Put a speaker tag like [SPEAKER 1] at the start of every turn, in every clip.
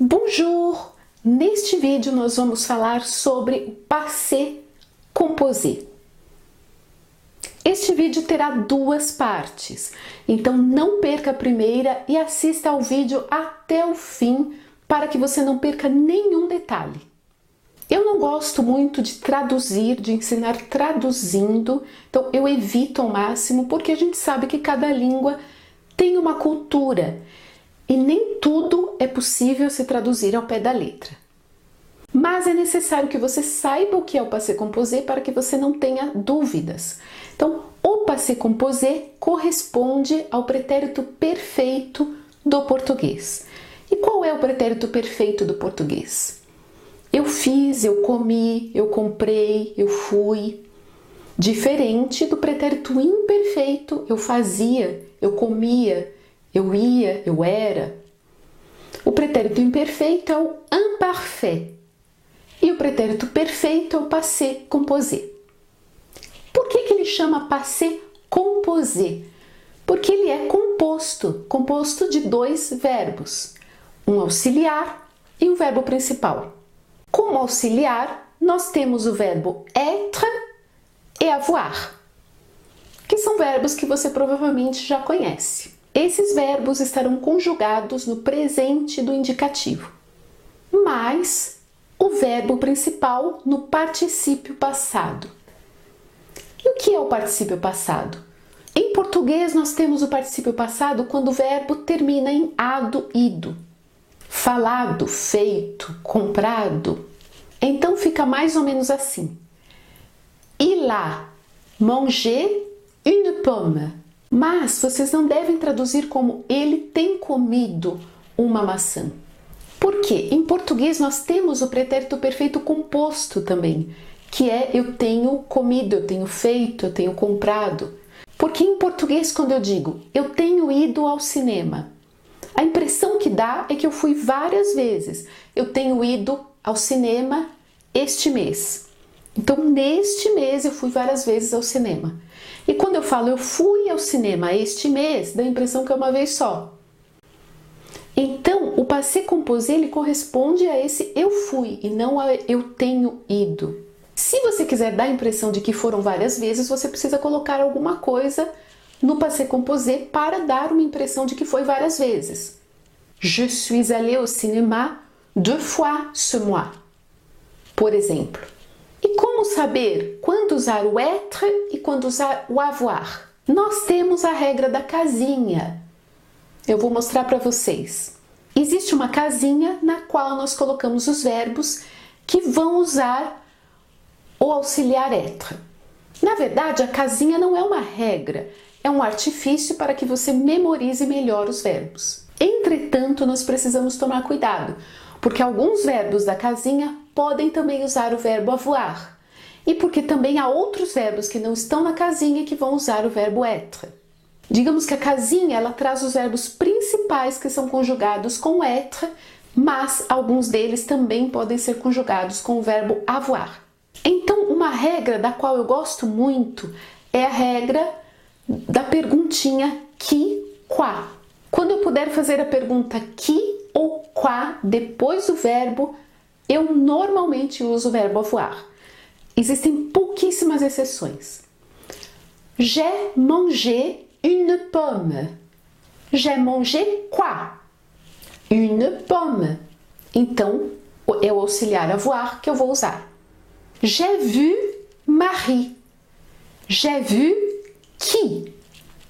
[SPEAKER 1] Bonjour! Neste vídeo nós vamos falar sobre o passé composé. Este vídeo terá duas partes, então não perca a primeira e assista ao vídeo até o fim para que você não perca nenhum detalhe. Eu não gosto muito de traduzir, de ensinar traduzindo, então eu evito ao máximo porque a gente sabe que cada língua tem uma cultura e nem tudo é possível se traduzir ao pé da letra. Mas é necessário que você saiba o que é o passé composé para que você não tenha dúvidas. Então, o passé composé corresponde ao pretérito perfeito do português. E qual é o pretérito perfeito do português? Eu fiz, eu comi, eu comprei, eu fui. Diferente do pretérito imperfeito, eu fazia, eu comia, eu ia, eu era. O pretérito imperfeito é o imparfait. E o pretérito perfeito é o passé composé. Por que ele chama passé composé? Porque ele é composto de dois verbos, um auxiliar e um verbo principal. Como auxiliar, nós temos o verbo être e avoir, que são verbos que você provavelmente já conhece. Esses verbos estarão conjugados no presente do indicativo, mas o verbo principal no particípio passado. E o que é o particípio passado? Em português nós temos o particípio passado quando o verbo termina em ado, ido. Falado, feito, comprado. Então fica mais ou menos assim. Il a mangé une pomme. Mas vocês não devem traduzir como ele tem comido uma maçã. Por quê? Em português nós temos o pretérito perfeito composto também, que é eu tenho comido, eu tenho feito, eu tenho comprado. Porque em português quando eu digo eu tenho ido ao cinema, a impressão que dá é que eu fui várias vezes. Eu tenho ido ao cinema este mês. Então neste mês eu fui várias vezes ao cinema. E quando eu falo eu fui ao cinema este mês, dá a impressão que é uma vez só. Então, o passé composé ele corresponde a esse eu fui e não a eu tenho ido. Se você quiser dar a impressão de que foram várias vezes, você precisa colocar alguma coisa no passé composé para dar uma impressão de que foi várias vezes. Je suis allé au cinéma 2 fois ce mois, por exemplo. E como saber quando usar o être e quando usar o avoir? Nós temos a regra da casinha. Eu vou mostrar para vocês. Existe uma casinha na qual nós colocamos os verbos que vão usar o auxiliar être. Na verdade, a casinha não é uma regra, é um artifício para que você memorize melhor os verbos. Entretanto, nós precisamos tomar cuidado, porque alguns verbos da casinha podem também usar o verbo avoir, e porque também há outros verbos que não estão na casinha que vão usar o verbo être. Digamos que a casinha ela traz os verbos principais que são conjugados com être, mas alguns deles também podem ser conjugados com o verbo avoir. Então, uma regra da qual eu gosto muito é a regra da perguntinha qui, quoi. Quando eu puder fazer a pergunta qui ou quoi depois do verbo, eu normalmente uso o verbo avoir. Existem pouquíssimas exceções. J'ai mangé une pomme. J'ai mangé quoi? Une pomme. Então, é o auxiliar avoir que eu vou usar. J'ai vu Marie. J'ai vu qui?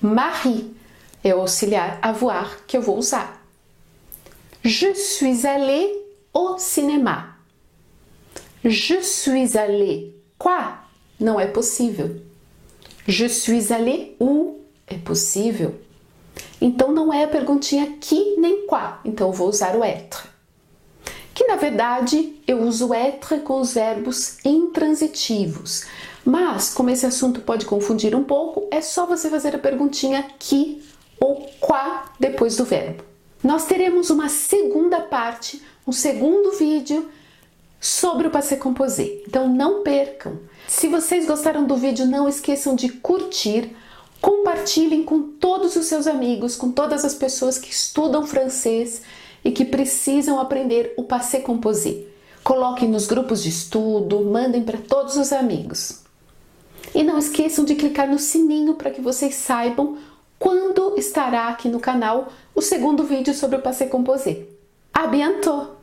[SPEAKER 1] Marie. É o auxiliar avoir que eu vou usar. Je suis allé au cinéma. Je suis allé quoi? Não é possível. Je suis allé où? É possível. Então não é a perguntinha qui nem quoi. Então eu vou usar o être. Que na verdade eu uso o être com os verbos intransitivos. Mas como esse assunto pode confundir um pouco, é só você fazer a perguntinha qui ou quoi depois do verbo. Nós teremos uma segunda parte, um segundo vídeo sobre o passé composé. Então não percam. Se vocês gostaram do vídeo, não esqueçam de curtir, compartilhem com todos os seus amigos, com todas as pessoas que estudam francês e que precisam aprender o passé composé. Coloquem nos grupos de estudo, mandem para todos os amigos. E não esqueçam de clicar no sininho para que vocês saibam quando estará aqui no canal o segundo vídeo sobre o passé composé. À bientôt!